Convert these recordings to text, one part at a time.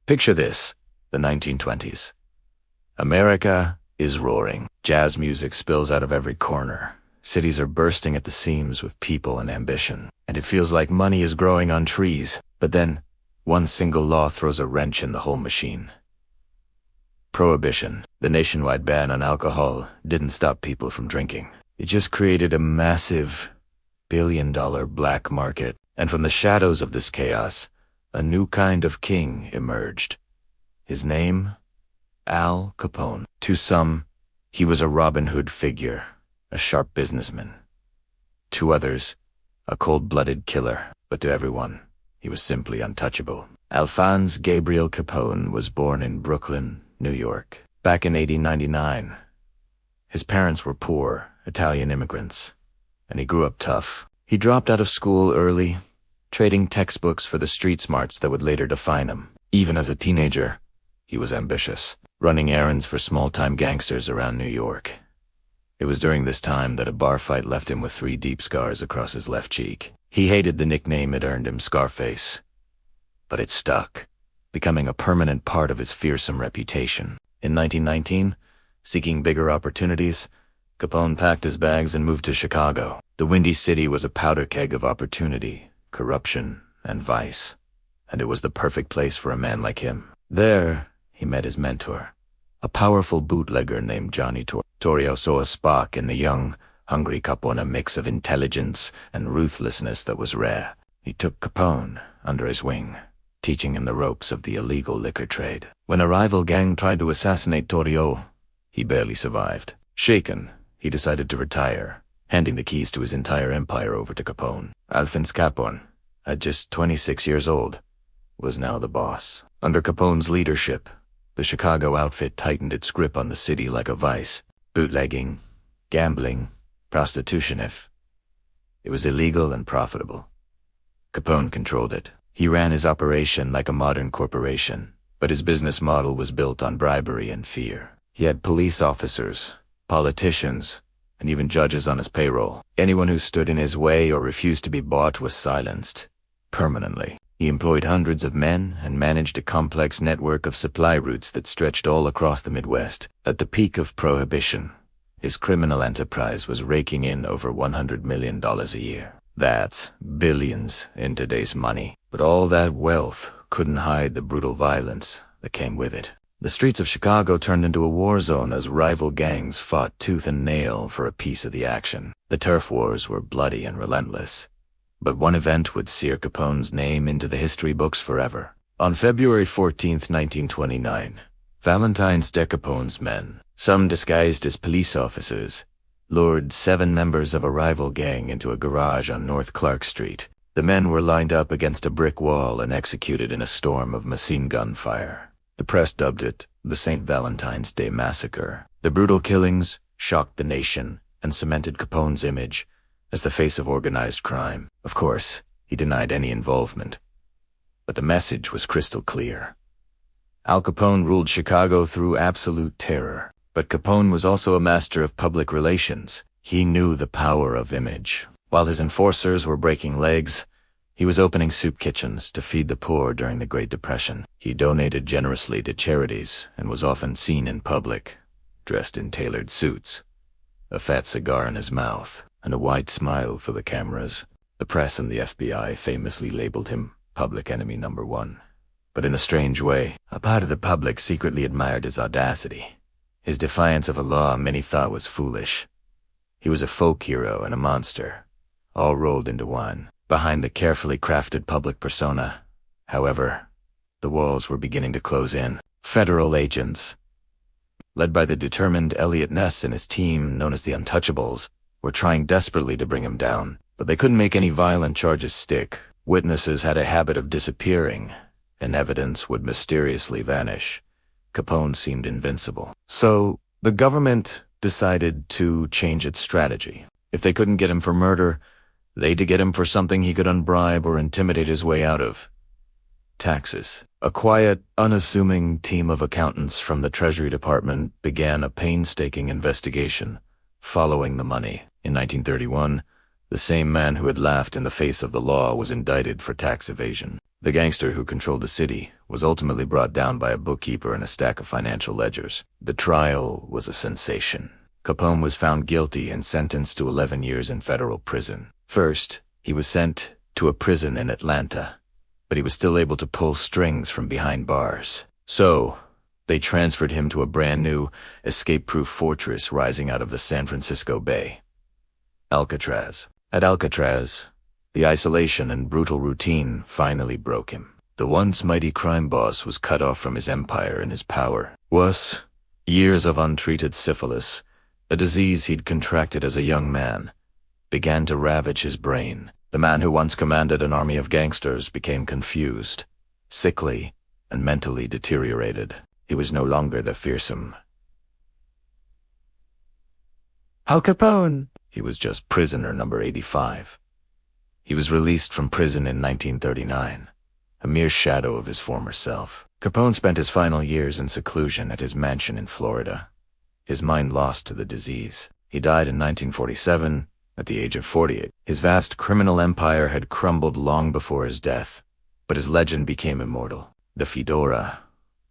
Picture this, the 1920s. America is roaring. Jazz music spills out of every corner. Cities are bursting at the seams with people and ambition. And it feels like money is growing on trees. But then, one single law throws a wrench in the whole machine. Prohibition, the nationwide ban on alcohol, didn't stop people from drinking. It just created a massive, billion-dollar black market. And from the shadows of this chaos, a new kind of king emerged. His name? Al Capone. To some, he was a Robin Hood figure, a sharp businessman. To others, a cold-blooded killer. But to everyone, he was simply untouchable. Alphonse Gabriel Capone was born in Brooklyn, New York, back in 1899. His parents were poor, Italian immigrants, and he grew up tough. He dropped out of school early, trading textbooks for the street smarts that would later define him. Even as a teenager, he was ambitious, running errands for small-time gangsters around New York. It was during this time that a bar fight left him with 3 deep scars across his left cheek. He hated the nickname it earned him, Scarface, but it stuck, becoming a permanent part of his fearsome reputation. In 1919, seeking bigger opportunities, Capone packed his bags and moved to Chicago. The Windy City was a powder keg of opportunity, corruption, and vice, and it was the perfect place for a man like him. There, he met his mentor, a powerful bootlegger named Johnny Torrio saw a spark in the young, hungry Capone, a mix of intelligence and ruthlessness that was rare. He took Capone under his wing, teaching him the ropes of the illegal liquor trade. When a rival gang tried to assassinate Torrio, he barely survived. Shaken, he decided to retire, handing the keys to his entire empire over to Capone. Alphonse Capone, at just 26 years old, was now the boss. Under Capone's leadership, the Chicago outfit tightened its grip on the city like a vice. Bootlegging, gambling, prostitution. If it was illegal and profitable, Capone controlled it. He ran his operation like a modern corporation, but his business model was built on bribery and fear. He had police officers, politicians, and even judges on his payroll. Anyone who stood in his way or refused to be bought was silenced, permanently. He employed hundreds of men and managed a complex network of supply routes that stretched all across the Midwest. At the peak of Prohibition, his criminal enterprise was raking in over $100 million a year. That's billions in today's money. But all that wealth couldn't hide the brutal violence that came with it. The streets of Chicago turned into a war zone as rival gangs fought tooth and nail for a piece of the action. The turf wars were bloody and relentless. But one event would sear Capone's name into the history books forever. On February 14, 1929, Valentine's Capone's men, some disguised as police officers, lured 7 members of a rival gang into a garage on North Clark Street. The men were lined up against a brick wall and executed in a storm of machine gun fire. The press dubbed it the St. Valentine's Day Massacre. The brutal killings shocked the nation and cemented Capone's image as the face of organized crime. Of course, he denied any involvement, but the message was crystal clear. Al Capone ruled Chicago through absolute terror, but Capone was also a master of public relations. He knew the power of image. While his enforcers were breaking legs, he was opening soup kitchens to feed the poor during the Great Depression. He donated generously to charities and was often seen in public, dressed in tailored suits, a fat cigar in his mouth, and a wide smile for the cameras. The press and the FBI famously labeled him public enemy number 1. But in a strange way, a part of the public secretly admired his audacity, his defiance of a law many thought was foolish. He was a folk hero and a monster, all rolled into one. Behind the carefully crafted public persona, however, the walls were beginning to close in. Federal agents, led by the determined Elliot Ness and his team known as the Untouchables, were trying desperately to bring him down, but they couldn't make any violent charges stick. Witnesses had a habit of disappearing, and evidence would mysteriously vanish. Capone seemed invincible. So, the government decided to change its strategy. If they couldn't get him for murder, they'd get him for something he could unbribe or intimidate his way out of. Taxes. A quiet, unassuming team of accountants from the Treasury Department began a painstaking investigation, following the money. In 1931, The same man who had laughed in the face of the law was indicted for tax evasion. The gangster who controlled the city was ultimately brought down by a bookkeeper and a stack of financial ledgers. The trial was a sensation. Capone was found guilty and sentenced to 11 years in federal prison. First, he was sent to a prison in Atlanta, but he was still able to pull strings from behind bars. So, they transferred him to a brand new, escape-proof fortress rising out of the San Francisco Bay. Alcatraz. At Alcatraz, the isolation and brutal routine finally broke him. The once mighty crime boss was cut off from his empire and his power. Worse, years of untreated syphilis, a disease he'd contracted as a young man, began to ravage his brain. The man who once commanded an army of gangsters became confused, sickly, and mentally deteriorated. He was no longer the fearsome Al Capone. He was just prisoner number 85. He was released from prison in 1939, a mere shadow of his former self. Capone spent his final years in seclusion at his mansion in Florida, his mind lost to the disease. He died in 1947 at the age of 48. His vast criminal empire had crumbled long before his death, but his legend became immortal. The fedora,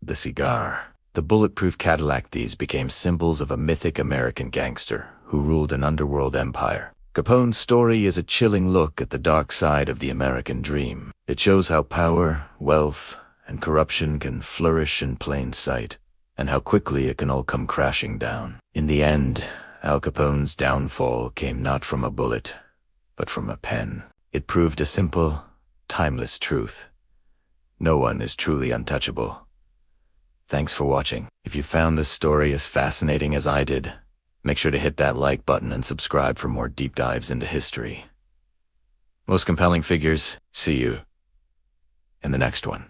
the cigar, the bulletproof Cadillac, these became symbols of a mythic American gangster who ruled an underworld empire. Capone's story is a chilling look at the dark side of the American dream. It shows how power, wealth, and corruption can flourish in plain sight, and how quickly it can all come crashing down. In the end, Al Capone's downfall came not from a bullet, but from a pen. It proved a simple, timeless truth. No one is truly untouchable. Thanks for watching. If you found this story as fascinating as I did, make sure to hit that like button and subscribe for more deep dives into history. Most compelling figures, see you in the next one.